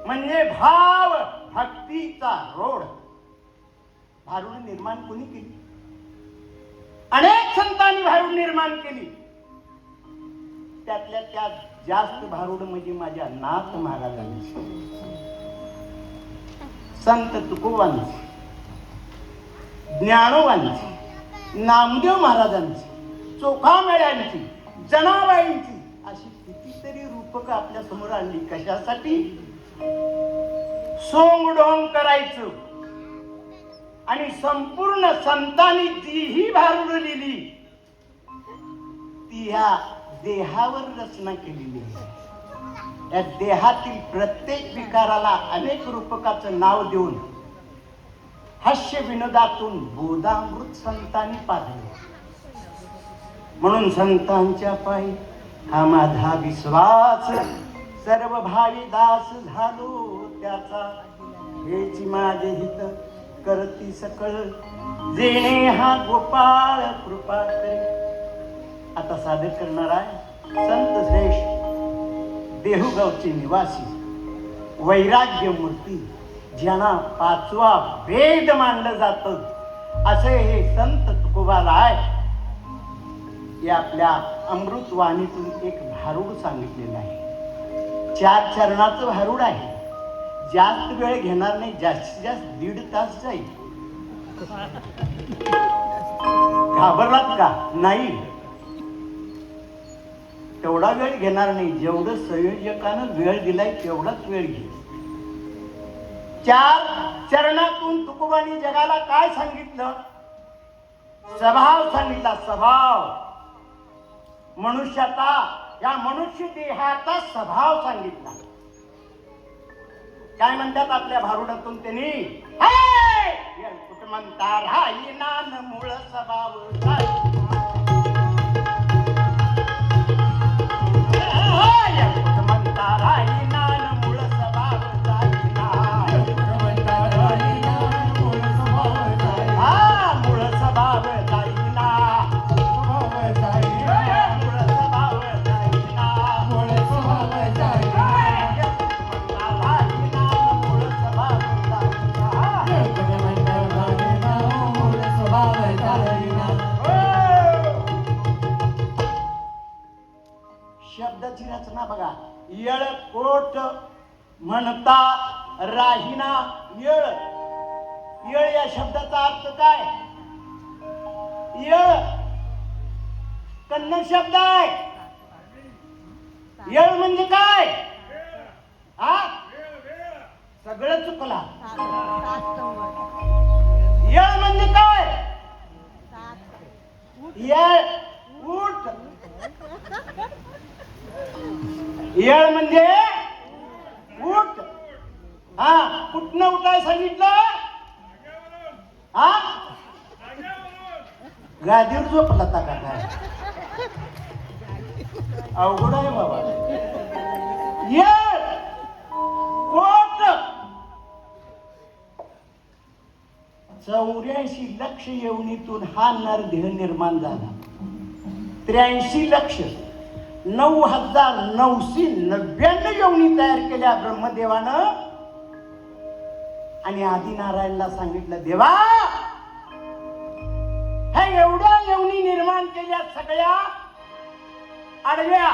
म्हणजे भाव भक्तीचा रोड. भारुड निर्माण कोणी केली? अनेक संतांनी भारुड निर्माण केली. त्यातल्या त्यात जास्त भारुड म्हणजे माझ्या नाथ महाराजांची, संत तुकोबांची, ज्ञानोबांची, नामदेव महाराजांची, चोखामेळ्यांची, जनाबाईंची अशी कितीतरी रूपक आपल्या समोर आणली. कशासाठी? सोंगडोंग करायचं. आणि संपूर्ण संतांनी जीही भारुड लिहिली ती ह्या देहावर रचना केलेली आहे. या देहातील प्रत्येक विकाराला अनेक रूपकाचं नाव देऊन हास्य विनोदातून बोधामृत संतांनी पाजले. म्हणून संतांच्या पायी हा माझा विश्वास, सर्व भावी दास झालो त्याचा, हेच माझे हित करती सकळ, जेणे हा गोपाळ कृपा करे. आता सादर करणार आहे संत श्रेष्ठ देहुगावचे निवासी, वैराग्य मूर्ती, ज्यांना पाचवा वेद मानलं जातं असे हे संत तुकोबाराय या आपल्या अमृतवाणीतून एक भारुड सांगितलेलं आहे. 4 चरणाचं भारुड आहे. जास्त वेळ घेणार नाही, जास्तीत जास्त 1.5 तास जाईल. घाबरलात का? नाही, तेवढा वेळ घेणार नाही. जेवढं संयोजकानं वेळ दिलाय तेवढाच वेळ घे. 4 चरणातून तुकोबांनी जगाला काय सांगितलं? स्वभाव सांगितला. स्वभाव मनुष्याचा, या मनुष्य देहाचा स्वभाव सांगितला. काय म्हणतात आपल्या भारुडातून त्यांनी? कुठं म्हणता राहिना मूळ स्वभाव शब्दाची रचना बघा. येळकोट म्हणता राहिना येळ. येळ या शब्दाचा अर्थ काय? येळ कन्नड शब्द आहे. येळ म्हणजे काय? हा, सगळं चुकला. येळ म्हणजे काय? येळ उठ. येळ म्हणजे उठ. हा, कुठनं उठाय सांगितलं? हा, गादीवर झोपला का काय? अवघड आहे बाबा. येळ कोट 84 लक्ष योनीतून हा नरदेह निर्माण झाला. 83 लक्ष 9,999 योनी तयार केल्या ब्रह्मदेवानं. आणि आदिनारायणला सांगितलं, देवा हे एवढ्या योनी निर्माण केल्या, सगळ्या आडव्या,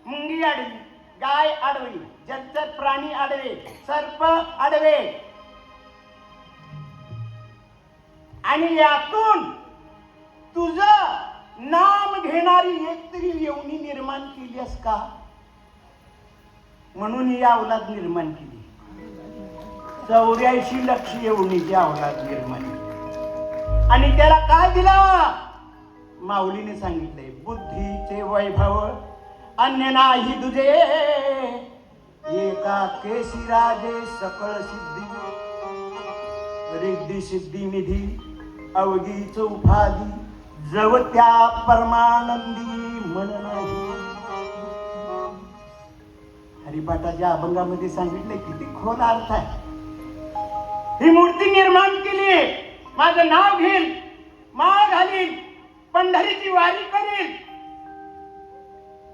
मुंगी आडवी, गाय आडवी, जलचर प्राणी आडवे, सर्प आडवे, आणि यातून तुझं नाम घेणारी एक तरी योनी निर्माण केलीस का? म्हणून ही अवलाद निर्माण केली. 84 लक्ष योनीची अवलाद निर्माण केली. आणि त्याला काय दिला? माऊलीने सांगितलंय, बुद्धीचे वैभव अन्य नाही तुझे, एका केसी राजे सकळ सिद्धी, रिद्धी सिद्धी निधी अवघीच उपाधी, जव त्या परमानंदी मन नाही. हरिपाठाच्या अभंगामध्ये सांगितले, किती खोल अर्थ आहे. ही मूर्ती निर्माण केली, माझं नाव घेईल, माळ घालील, पंढरीची वारी करील.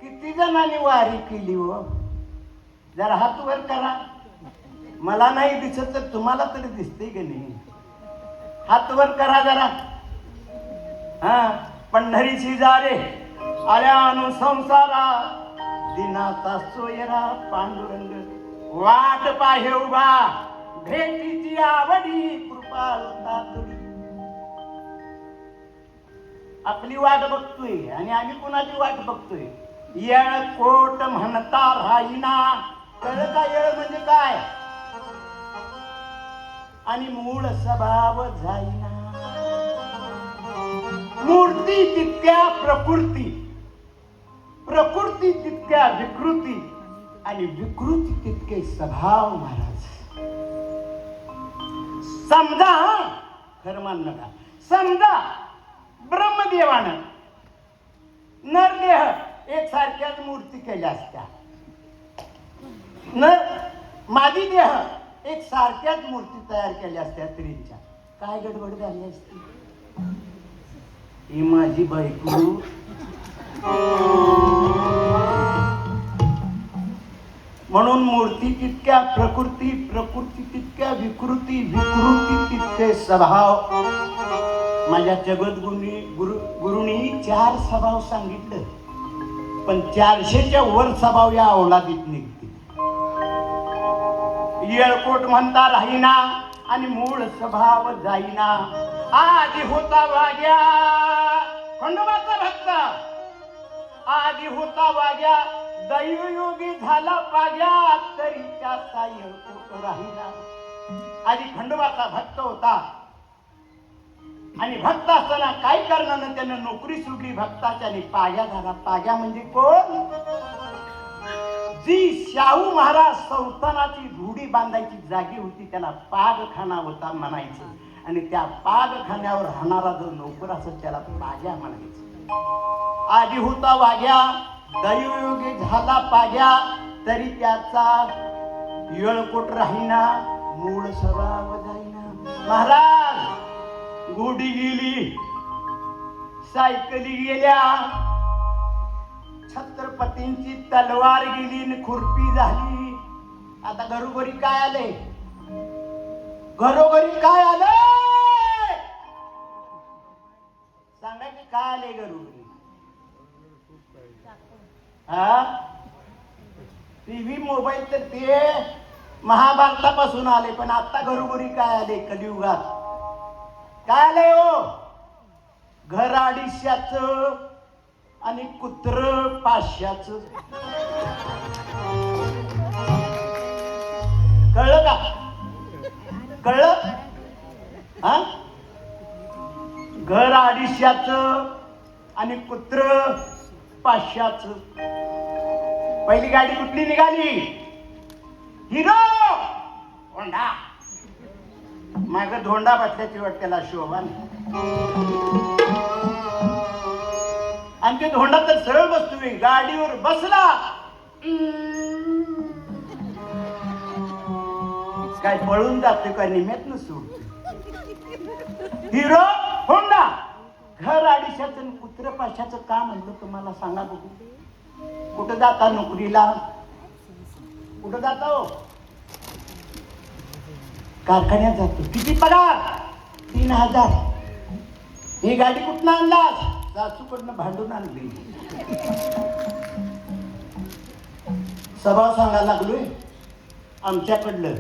किती जणांनी वारी केली हो? जरा हात वर करा. मला नाही दिसत तर तुम्हाला तरी दिसते की नाही? हात वर करा जरा. हा, पंढरीची जारे आल्या अनु संसारा, दिनाचा सोयरा पांडुरंग वाट पाहे उभा, भेटीची आवडी कृपाल तातडी. आपली वाट बघतोय आणि आम्ही कुणाची वाट बघतोय? येळ कोट म्हणता राहीना. कळलं का येळ म्हणजे काय? आणि मूळ स्वभाव जाईना. मूर्ती तितक्या प्रकृती, प्रकृती तितक्या विकृती, आणि विकृती तितके स्वभाव. महाराज समजा, खरं मान नका, समजा ब्रह्मदेवानं नरदेह एक सारख्याच मूर्ती केल्या असत्या, नर मादी देह एक सारख्याच मूर्ती तयार केल्या असत्या स्त्रीच्या, काय गडबड झाली असती? ही माझी बायको म्हणून मूर्ती तितक्या प्रकृती, प्रकृती तितक्या विकृती, विकृती तितके स्वभाव. माझ्या जगद्गुरुनी गुरुनी 4 स्वभाव सांगितलं, पण 400च्या वर स्वभाव या अवलादीत निघते. येळकोट म्हणता राहीना आणि मूळ स्वभाव जाईना. आधी होता वाग्या खंडोबाचा भक्त, आधी होता वाग्या दैवयोगी झाला पाग्या, तरी त्याचा येळकोट राहीना. आधी खंडोबाचा भक्त होता आणि भक्त असताना काय करणार त्यानं नोकरी सोडली भक्ताच्या आणि पाग्या झाला. पाग्या म्हणजे कोण? जी शाहू महाराज संस्थानाची रूढी बांधायची जागी होती त्याला पागखाना होता म्हणायचे, आणि त्या पागखान्यावर राहणारा जो नोकर असतो त्याला पाग्या म्हणायचे. आधी होता वाग्या दैवयोगी झाला पाग्या, तरी त्याचा येळकोट राहीना, मूळ स्वभाव जाईना. महाराज घोडी गेली, सायकली गेल्या, छत्रपतींची तलवार गेली आणि खुरपी झाली. आता घरोघरी काय आले? घरोघरी काय आले? सांगा की काय आले घरोघरी? हा, टीव्ही मोबाईल तर ते महाभारतापासून आले, पण आता घरोघरी काय आले? कलियुगात काय आले हो? घर अडीचशेचं आणि कुत्र 500चं. कळलं का? कळलं? हा, घर 250चं आणि कुत्र 500चं. पहिली गाडी कुठली निघाली? Hero Honda. माग धोंडा बसल्याची वाट त्याला शोभा. आणि ते धोंडा तर सरळ बसतोय, गाडीवर बसला काय पळून जाते का निमेत सोडतो. हिरो होंडा, घर 250चं कुत्र 500चं का म्हणलं तुम्हाला सांगा बघू? कुठं जाता नोकरीला? कुठं जाता हो? कारखान्यात जातो. किती पगार? 3000. ही गाडी कुठनं आणलास? सासूकडनं भांडून आणली. स्वभाव सांगायला लागलोय आमच्याकडलं,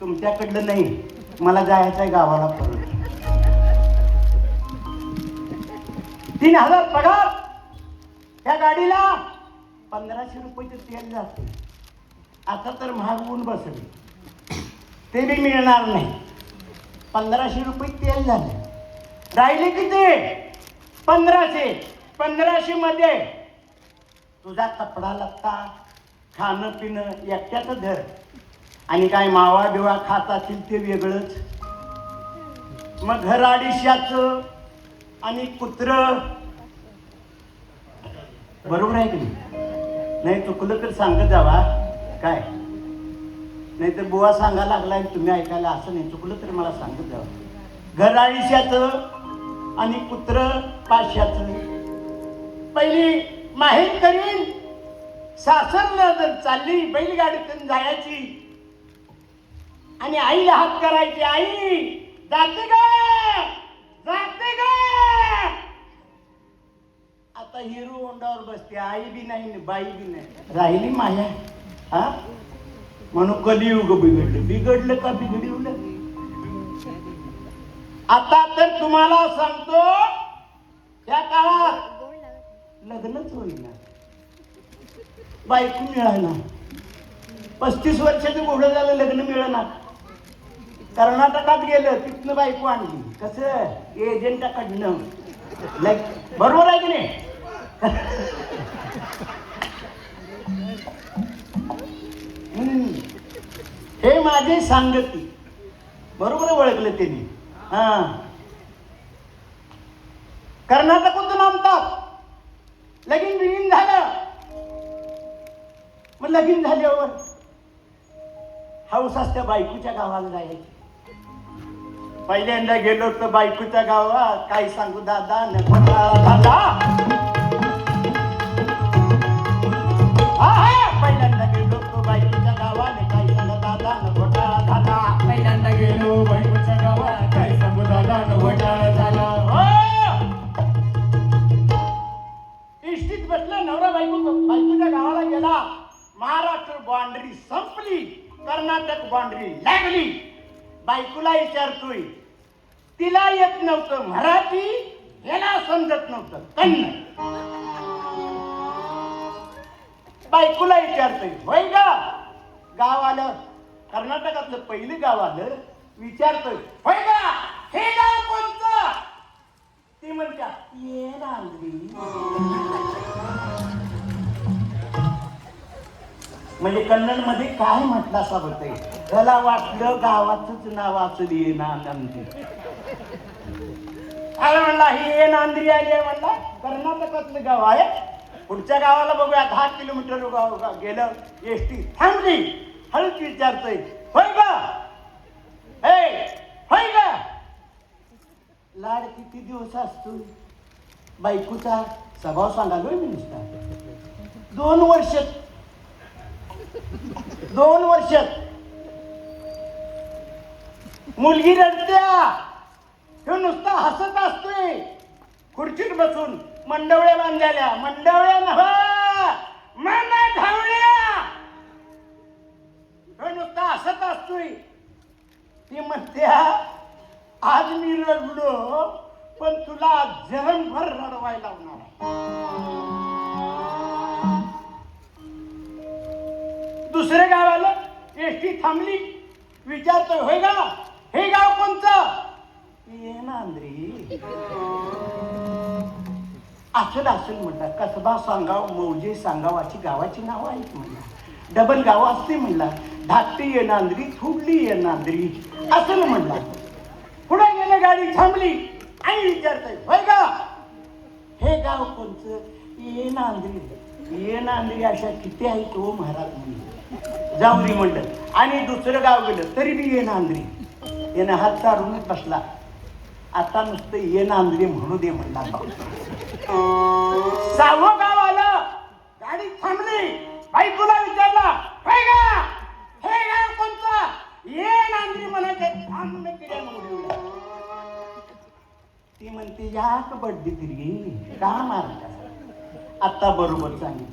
तुमच्याकडलं नाही. मला जायचंय गावाला परत. 3000 पगार. त्या गाडीला 1500 रुपयाचं तेल जाते. आता तर महाग होऊन बसले, ते बी मिळणार नाही. 1500 रुपये तेल झाले. राहिले किती? 1500. 1500 मध्ये तुझा कपडा लत्ता, खाणं पिणं एकट्याच धर, आणि काय मावा बिवा खात असेल ते वेगळंच. मग घर 250चं आणि कुत्र. बरोबर आहे की नाही? चुकलं तर सांगत जावा काय, नाही तर बुवा सांगा लागलाय तुम्ही ऐकायला, असं नाही. चुकलं तर मला सांगत जावा. घर 250चं आणि कुत्र 500चं. पहिली माहीत करीन सासरला जर चालली बैलगाडीतून जायची, आणि आईला हात करायचे, आई जाते का जाते का. आता हिरो होंडावर बसते, आई बी नाही बाई बी नाही राहिली माया. हा म्हणून कलियुग बिघडलं. बिघडलं का बिघडवलं. आता तर तुम्हाला सांगतो त्या काळात लग्नच होईना, बायको मिळाला. 35 वर्षाचं घोडं झालं, लग्न मिळणार. कर्नाटकात गेलं, तिथनं बायको आणली. कसं एजंटाकडनं. बरोबर आहे की नाही. हे माझे सांगती बरोबर ओळखलं त्यांनी. हा कर्नाटकातून आणतात. लगीन बिगीन झालं. मग लगीन झाल्यावर हौस असत्या बायकोच्या गावाला जायची. पहिल्यांदा गेलो तर बायकोच्या गावात काय सांगू दादा दादा. पहिल्यांदा गेलो तो बायकोच्या गावाने काय सांगू दादा घोटाळा झाला. पहिल्यांदा गेलो बायकोच्या गावात काय सांगू दादा घोटाळा झाला. इष्टीत बसला नवरा बायकोच्या गावाला गेला. महाराष्ट्र बाउंड्री संपली, कर्नाटक बाउंड्री लागली. बायकोला विचारतोय, तिला येत नव्हतं मराठी, याला समजत नव्हतं कन्नड. बायकोला विचारतोय, होय गा. गाव आलं, कर्नाटकातलं पहिलं गाव आलं. विचारतोय, होय गा हे गाव कोणतं. ती म्हणत्या ये नांद्री. म्हणजे कन्नड मध्ये काय म्हटलं असं होतंय. त्याला वाटलं गावाचंच नाव असं ये नांद्री. अरे म्हणला ही ये नांद्री आली आहे. म्हणला कर्नाटकातलं गाव आहे. पुढच्या गावाला बघूया. 10 किलोमीटर गेलं. एसटी थांबली. हळूच विचारतोय, होय गा हे होय गा. लाड किती दिवस असतो. बायकोचा स्वभाव सांगालोय मी नुसता. 2 वर्षात मुलगी रडत्या. हे नुसता हसत असतोय. खुर्चीत बसून मंडवळ्या बांधलेल्या. मंडवळ्या नव्हा माना धावल्या. हे नुसता हसत असतोय. ती म्हणत्या आज मी रडलो पण तुला जन्मभर रडवायला लावणार. दुसरे गाव आलं. एसटी थांबली. विचारतोय, होय गा हे गाव कोणतं. ये नांद्री. असेल म्हणला. कसबा सांगाव, मौजे सांगाव अशी गावाची नावं आहेत म्हणला. डबल गाव असते म्हणला. धाकटी ये नांद्री, थुडली ये नांद्री असं म्हणला. पुढे गेले, गाडी थांबली. आणि विचारतोय, होय गा हे गाव कोणचं. ये नांद्री. ये नांद्री अशा किती आहेत हो महाराज म्हणले. जाऊरी म्हणलं. आणि दुसरं गाव गेलं तरी बी ये नांद्री. यानं हात चालूनच बसला. आता नुसतं ये नांद्री म्हणू दे म्हणला. 6वं गाव आलं. गाडी थांबली. बायकोला विचारला, होय गा हे गाव कोणतं. ये नांद्री म्हणायचे. थांबून किड्या. ती म्हणते या कबड्डी तरी का मारता. आता बरोबर सांगितलं.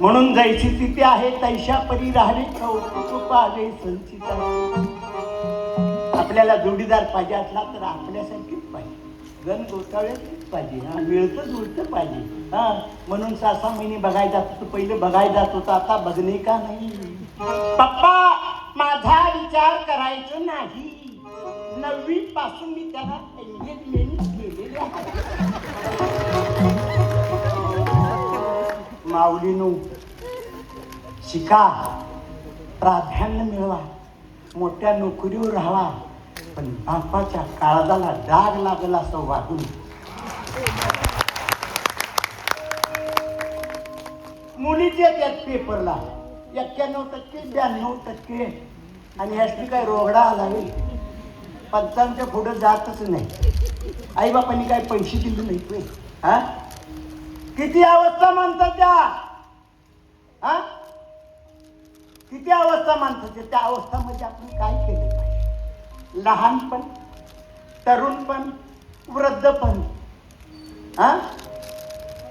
म्हणून जायची तिथे आहे तैशा परी राहावे कौतुक पाहावे संचिता. आपल्याला जोडीदार पाहिजे असला तर आपल्यासारखीच पाहिजे. गण गोतावळ्याचीच पाहिजे. हा मिळतं जुळतं पाहिजे. हा म्हणून 6-6 महिने बघायला जात होतो. पहिले बघायला जात होतं. आता बघणे का नाही. पप्पा माझा विचार करायचं नाही. 9वी पासून मी त्याला एंगेजमेंट केलेली आहे. माऊलीनो शिका, प्राधान्य मिळवा, मोठ्या नोकरीवर राहावा, पण बापाच्या काळजाला डाग लागल असं वागून. मुलीचे त्यात पेपरला 91%, 92%. आणि ह्याची काय रोगडा आला नाही. 5च्या पुढं जातच नाही. आई बापांनी काय पैसे दिले नाही. हा किती अवस्था मानतात त्या. हा किती अवस्था माणसाच्या, त्या अवस्थामध्ये आपण काय केलं पाहिजे? लहानपण, तरुणपण, वृद्धपण. हा,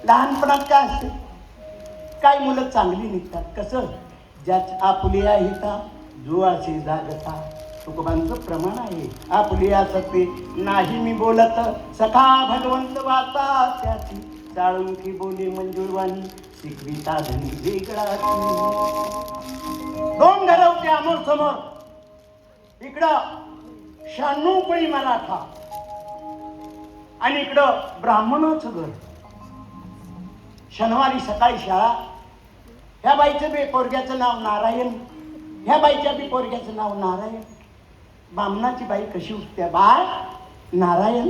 लहानपणात काय असते? काय मुलं चांगली निघतात. कसं? ज्याच आपुलिया हिता जो असे जागता, तुकोबांचं प्रमाण आहे. आपुलिया सत्य नाही मी बोलत, सखा भगवंत वाचा त्याची चाळुंकी बोली मंजुळवाणी शिकविता धनी वेगळा. दोन घर होते आमोर समोर. इकडं 96 कोळी मराठा आणि इकडं ब्राह्मणाचं घर. शनिवारी सकाळी शाळा. ह्या बाईचं बी पोरग्याचं नाव नारायण, ह्या बाईच्या बी पोरग्याचं नाव नारायण. बामणाची बाई कशी उठते? बाळ नारायण,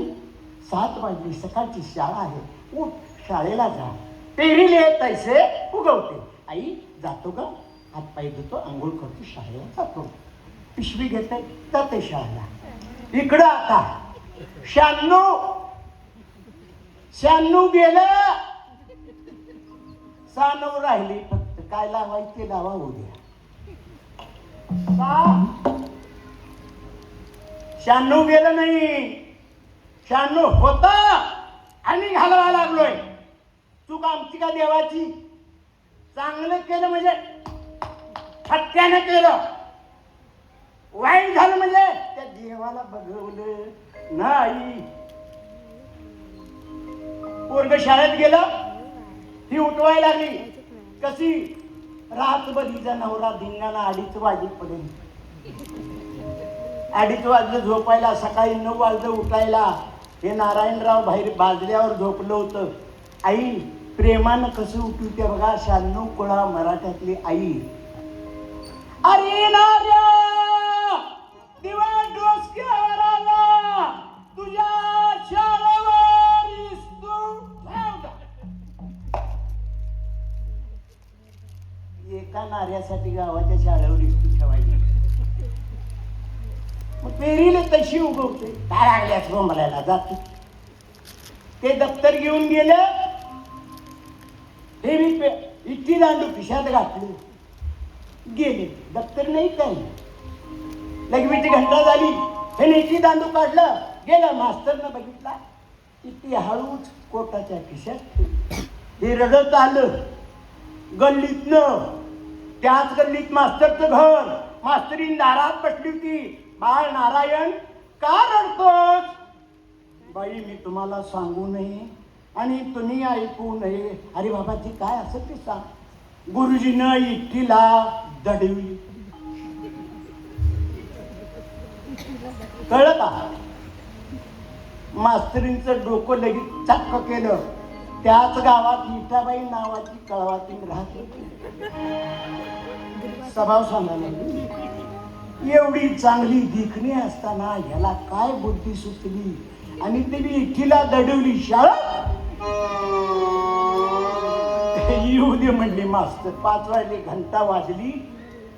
7 वाजली, सकाळची शाळा आहे, उठ शाळेला जा. पेरीले तैसे उगवते. आई जातो ग, हातपाय धुतो, आंघोळ करतो, शाळेला जातो. पिशवी घेते, जाते शाळेला. इकडं आता 96 गेलं, 96 राहिली फक्त. काय लावायचे लावा उद्या. 96 गेलं नाही, 96 होता आणि घालवा लागलोय. चूक आमची का देवाची? चांगलं केलं म्हणजे हत्यानं केलं, वाईट झालं म्हणजे त्या देवाला बघवलं नाही. पोरग शाळेत गेलं, ही उठवायला लागली. कशी? रातभर हिचा नवरा धिंगाणा 2:30 वाजत पडेल. 2:30 वाजलं झोपायला, सकाळी 9 वाजलं उठायला. हे नारायणराव बाहेर बाजल्यावर झोपलं होतं. आई प्रेमानं कसं उठवते बघा 96 कोळा मराठ्यातली आई. अरे नार्या दिवा डोसक्यावर आला, तुझ्या शाळेवर इस्तू ठेवला. एका नार्यासाठी गावाच्या शाळेवर इस्तू ठेवायची. मग पेरीला तशी उगवते. काय लागल्यास बोंबलायला जातो. ते दप्तर घेऊन गेलं, हे मी इतकी दांडू खिशात घातली, गेले. दप्तर नाही काही. लघवीची घंटा झाली, हे इतकी दांडू काढलं, गेलं. मास्तरनं बघितला, इतकी हळूच कोटाच्या खिशात. हे रडत आलं गल्लीतनं. त्याच गल्लीत मास्तरचं घर. मास्तरीन दारात बसली होती. बाळ नारायण का रडतोस? बाई मी तुम्हाला सांगू नये आणि तुम्ही ऐकू नये. अरे बाबाजी काय असं ते सांग. गुरुजीनं इतकीला दडवली. कळलं का? मास्तरींचं डोकं लगेच चक्क केलं. त्याच गावात इटाबाई नावाची कळवातीन राहत होती. स्वभाव सांगायला लागली. एवढी चांगली दिखणी असताना ह्याला काय बुद्धी सुचली आणि त्यांनी इठीला दडवली. शाळा येऊ दे म्हणली मास्तर. 5 वाजले, घंटा वाजली,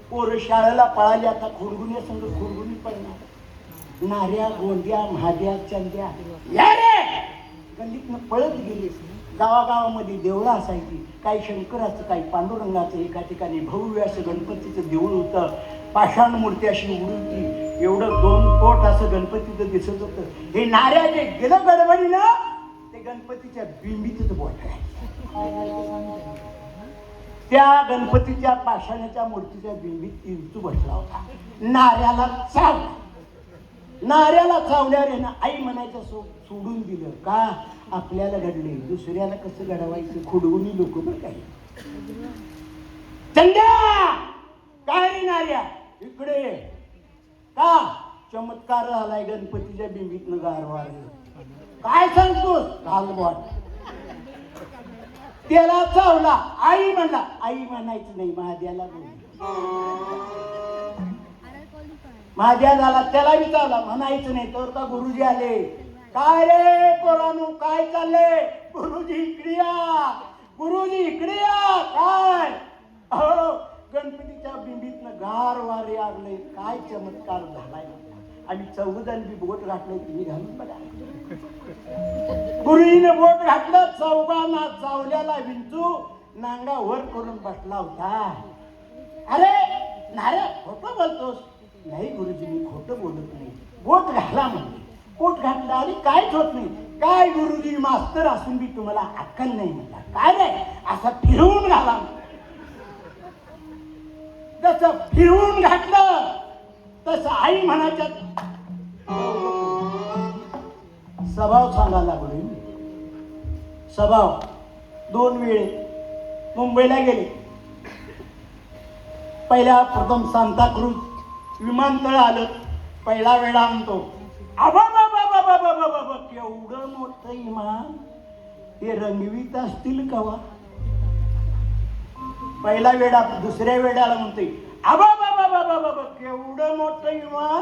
पोरं शाळेला पळाली. आता खुरगुन्या संग खुरगुनी पडणार. नाऱ्या गोंद्या महाद्या चंद्या या रे गल्लीतनं पळत गेले. गावागावामध्ये देवळं असायची. काही शंकराचं, काही पांडुरंगाचं. एका ठिकाणी भव्य असं गणपतीचं देऊळ होतं. पाषाण मूर्ती अशी उडी होती. एवढं 2 कोट असं गणपतीचं दिसत होतं. हे नाऱ्या जे गेलं गडबडीनं, ते गणपतीच्या बिंबीतच बोट आहे. त्या गणपतीच्या पाषाणाच्या मूर्तीच्या बिंबीत इंचू बसला होता. नाऱ्याला चावला. नाऱ्याला चावल्यावर ना आई म्हणायचं सोडून दिलं. का? आपल्याला घडले, दुसऱ्याला कसं घडवायचं? खुडवून लोक बरं काही. चंद्या काय रे नाऱ्या इकडे का? चमत्कार झालाय गणपतीच्या बिंबीतनं गारवार. काय सांगतोस? घालबॉट. त्याला चावला. आई म्हणला. आई म्हणायचं नाही, महाद्याला बोल. महाद्या झाला, त्याला बी चावला. म्हणायचं नाही. तर का गुरुजी आले. काय रे पोरानू काय चाललंय? गुरुजी इकडे या, गुरुजी इकडे या. काय? अहो गणपतीच्या बिंबीतनं गार वारे लागले. काय चमत्कार झालाय. आणि 14 बी बोट घातलंय. तुम्ही घालून बघा. गुरुजीने बोट घातलं. 14 चावल्याला विंचू नांगा वर करून बसला होता. अरे नाही रे, खोटं बोलतोस. नाही गुरुजी, मी खोटं बोलत नाही. बोट घाला म्हणजे पोट घातलं आणि काहीच होत नाही. काय गुरुजी, मास्तर असून बी तुम्हाला अक्कल नाही म्हणला. काय रे, असं फिरवून घाला. जसं फिरवून घातलं तसं आई म्हणायच्या. स्वभाव सांगायला लागलोय. स्वभाव 2 वेळे मुंबईला गेले. पहिल्या प्रथम सांताक्रूज विमानतळ आलं. पहिला वेळा म्हणतो, आबा बाबा बाबा बाबा बाबा, केवढं मोठं इमान, हे रंगवीत असतील कवा. पहिला वेळा. दुसऱ्या वेळाला म्हणतोय, आबा बाबा बाबा बाबा, केवढं मोठं इमान,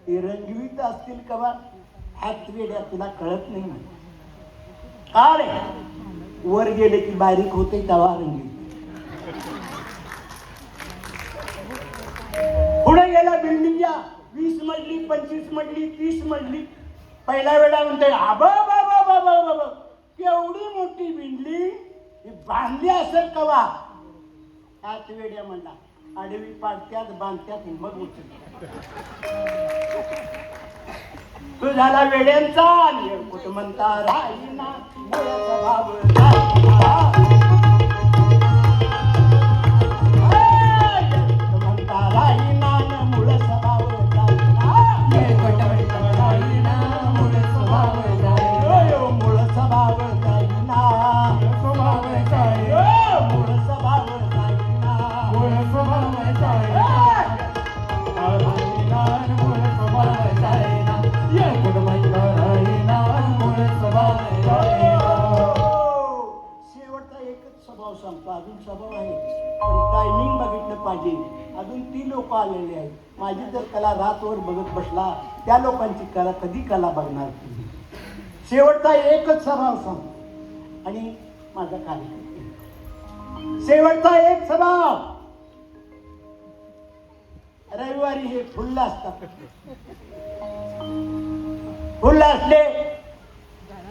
हे रंगवीत असतील कवा. हात वेड्या, तुला कळत नाही म्हणे. का रे, वर गेले की बारीक होते तवा रंगीत. पुढे गेला बिल्डिंगच्या 20 मजली 25 मजली 30 मजली. पहिला वेळा म्हणतोय, आबा बाबा बाबा बाबा, केवढी मोठी बिल्डिंग, बांधली असेल कवा. हात वेड्या म्हणला, आडवी पाडत्यात बांधत्यात मग उचल. तू झाला वेड्यांचा कुठं म्हणता राहिना मुळाचा भाव म्हणता राहिना मूळ स्वभाव मूळ स्वभाव जाईना मूळ स्वभाव शेवटचा एकच स्वभाव सांगतो. अजून स्वभाव आहे पण टायमिंग बघितलं पाहिजे. अजून 3 लोक आलेले आहेत. माझी जर कला रातवर बघत बसला, त्या लोकांची कला कधी कला बघणार तुम्ही. शेवटचा एकच स्वभाव सांगतो आणि माझा कार्यक्रम. शेवटचा एक स्वभाव, रविवारी हे फुल्ल असतात. फुल्ल असले,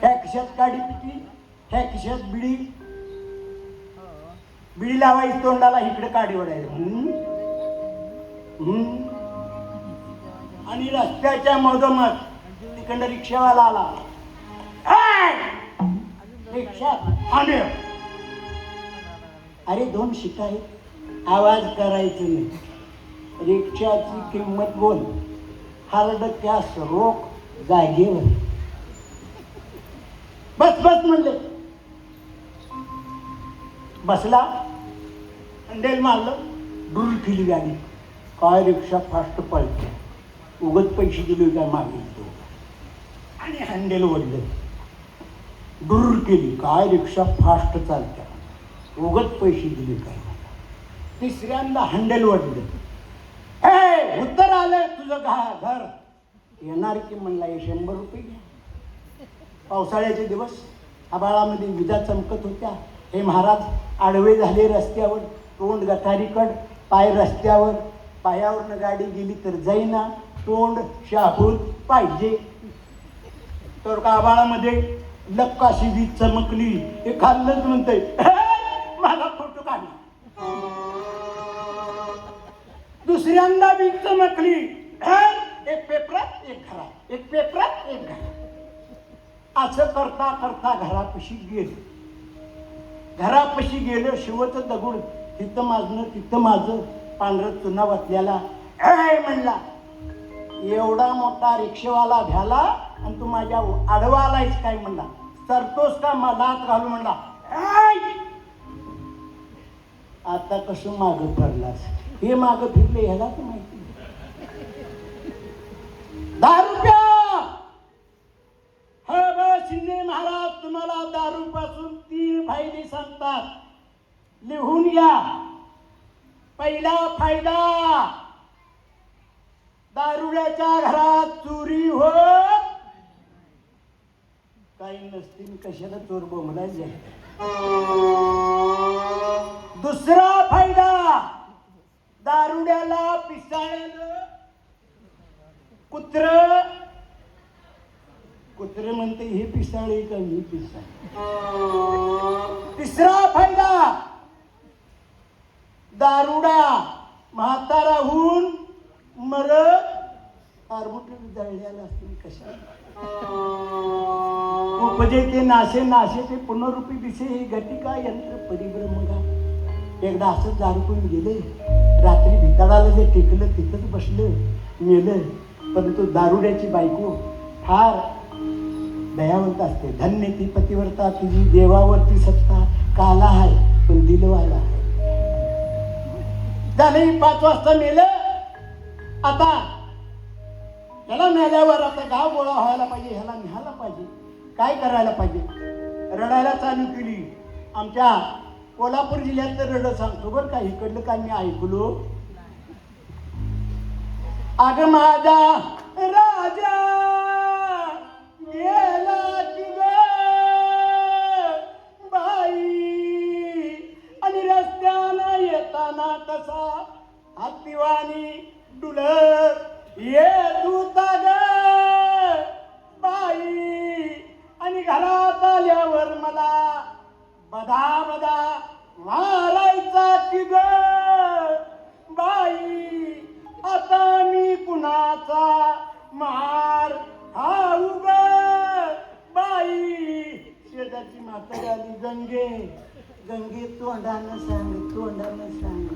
ह्या खिशात काडी पिटी, ह्या खिशात बिडी. बिडी लावायची तोंडाला, इकडे काडी ओढायला. आणि रस्त्याच्या मधोमध तिकडं रिक्षावाला आला. रिक्षा थांबे. अरे 2 शिटा आहेत, आवाज करायचं नाही. रिक्षाची किंमत बोल. हार्ड कॅश रोख जागेवर. बस बस म्हणले. बसला, हँडल मारलं, दूर केली गाडी. काय रिक्षा फास्ट पळते, उगत पैसे दिले काय मागितले आणि हँडल ओढलं. दूर केली. काय रिक्षा फास्ट चालत्या, उगत पैसे दिले काय. तिसऱ्यांदा हँडल ओढलं. हे उत्तर आलं तुझं घर येणार की म्हणला. 100 रुपये घ्या. पावसाळ्याचे दिवस, आभाळामध्ये विजा चमकत होत्या. हे महाराज आडवे झाले रस्त्यावर, तोंड गटारीकड, पाय रस्त्यावर. पायावरनं गाडी गेली तर जाईना, तोंड शाहूत पाहिजे. तर का आभाळामध्ये लक्काशी वीज चमकली. हे खाल्लंच म्हणतंय, मला फोटो काढला. दुसऱ्यांदा वीज चमकली. एक पेपरात एक घरात, एक पेपरात एक घरात. असं करता करता घरापाशी गेलं. घरापाशी गेलं, शिवचं दगड तिथं माझं तिथं माझं, पांढरं चुना वाचल्याला. म्हणला, एवढा मोठा रिक्षावाला भ्याला आणि तू माझ्या आडवा आलायस काय म्हणला. सरतोस का मला हात घालू म्हणला. आता कसं मागं फिरलास. हे मागं फिरले ह्याला तर माहिती. 10 रुपया. शिंदे महाराज तुम्हाला दारू पासून 3 फायदे सांगतात, लिहून घ्या. पहिला फायदा, दारुड्याच्या घरात चोरी होत काही नसतील, कशाला चोर बोंबलायचे. दुसरा फायदा, दारुड्याला पिसाळ्याला कुत्र म्हणते हे पिसाळे का मी पिसाळे. तिसरा फायदा, दारुडा म्हातारा होऊन मरत आरबुट जळलेला असतील कशा उपजे ते नाशे नाशे ते पुनरुपी दिसे हे घटिका यंत्र परिभ्रमगा. एकदा असंच दारू पिऊन गेले, रात्री भिताडाला जे टेकलं तिथंच बसलं, मेलं. परंतु दारुड्याची बायको फार दयावंत असते. धन्य ती पतिव्रता, तुझी देवावरती सत्ता, काला आहे पण दिलवाला आहे. झालं 5 वाजता मेलं. आता ह्याला मेल्यावर आता गाव गोळा व्हायला पाहिजे, ह्याला न्यायला पाहिजे. काय करायला पाहिजे? रडायला चालू केली. आमच्या कोल्हापूर जिल्ह्यात तर रड सांगतो बरं का, इकडलं काय मी ऐकलो. अग माझा राजा गेला की ग बाई, आणि रस्त्यानं येताना कसा हत्तीवाणी डुलत येत होता ग बाई, आणि घरात आल्यावर मला बदा बदा मारायचा की ग बाई. आता मी कुणाचा मार खाऊ ग बाई. शेजारची म्हातारी आली. गंगे गंगे तोंडानं सांग, तोंडानं सांग.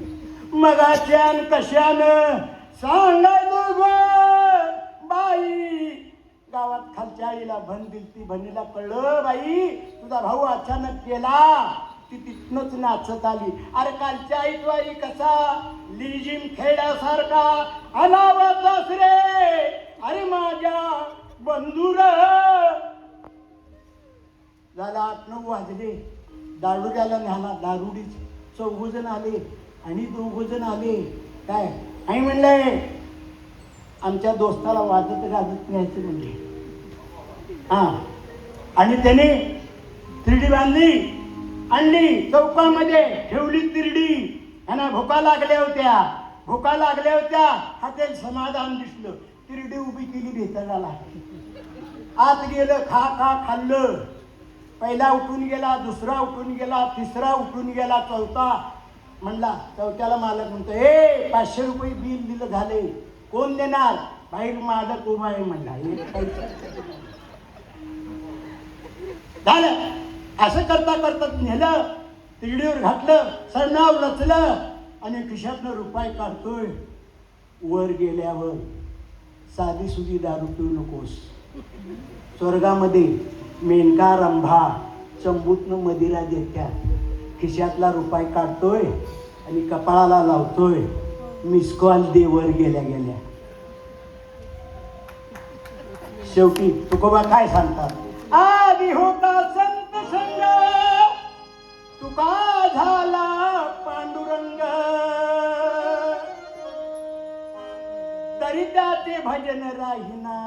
मगाच्यान कशानं सांगायचो ग बाई. गावात खालच्या आईला भन दिलती. भनीला कळलं बाई तुझा भाऊ अचानक गेला. ती तिथनच नाचत आली. अरे कालच्या आई तू आई कसा लिजिम खेड्यासारखा अनावत रे. अरे माझ्या बंधुर. झाला 8-9 वाजले. दारुड्याला न्याला. दारुडीच 4 जण आले आणि 2 जण आले. काय आई म्हणलंय आमच्या दोस्ताला वाजत गाजत न्यायचं म्हणजे. हा, आणि त्याने तिरडी बांधली, आणली चौकामध्ये ठेवली तिरडी. ह्यांना भुका लागल्या होत्या. भुका लागल्या होत्या. हातेल समाधान दिसलं. तिरडी उभी केली भेटायला. आत गेलं. खा खा खाल्लं. पहिला उठून गेला, दुसरा उठून गेला, तिसरा उठून गेला, चौथा म्हणला. चौथ्याला मालक म्हणतो, हे 500 रुपये बिल दिलं झाले, कोण देणार? बाहेर मालक उभा आहे म्हणला. झालं. असं करता करता नेलं, तिरडीवर घातलं, सरणाव रचलं आणि खिशातनं रुपये काढतोय. वर गेल्यावर साधी सुधी दारू पिऊ नकोस. स्वर्गामध्ये मेनका रंभा चंबूतनं मदिरा देत्यात. खिशातला रुपये काढतोय आणि कपाळाला लावतोय. मिसकॉल दे वर गेल्या गेल्या. शेवटी तुकोबा काय सांगतात? आधी होता संत संग, तुका झाला पांडुरंग, तरी त्याचे भजन राहीना,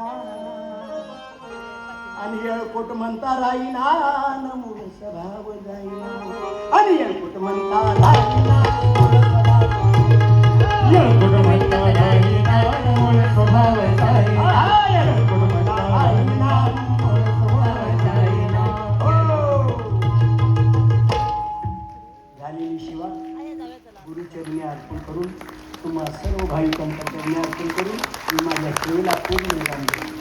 आणि येळकोट म्हणता राहीना, मूळ स्वभाव जाईना. आणि येळकोट म्हणता राहीना, येळकोट म्हणता राहीना, मूळ स्वभाव जाईना. येळकोट म्हणता राहीना, मूळ स्वभाव जाईना. झालेली शिवा गुरुचरणी अर्पण करून, तुम्हा सर्व भाविकांच्या चरणी अर्पण करून मी माझ्या सेवेला पूर्ण विराम देतो.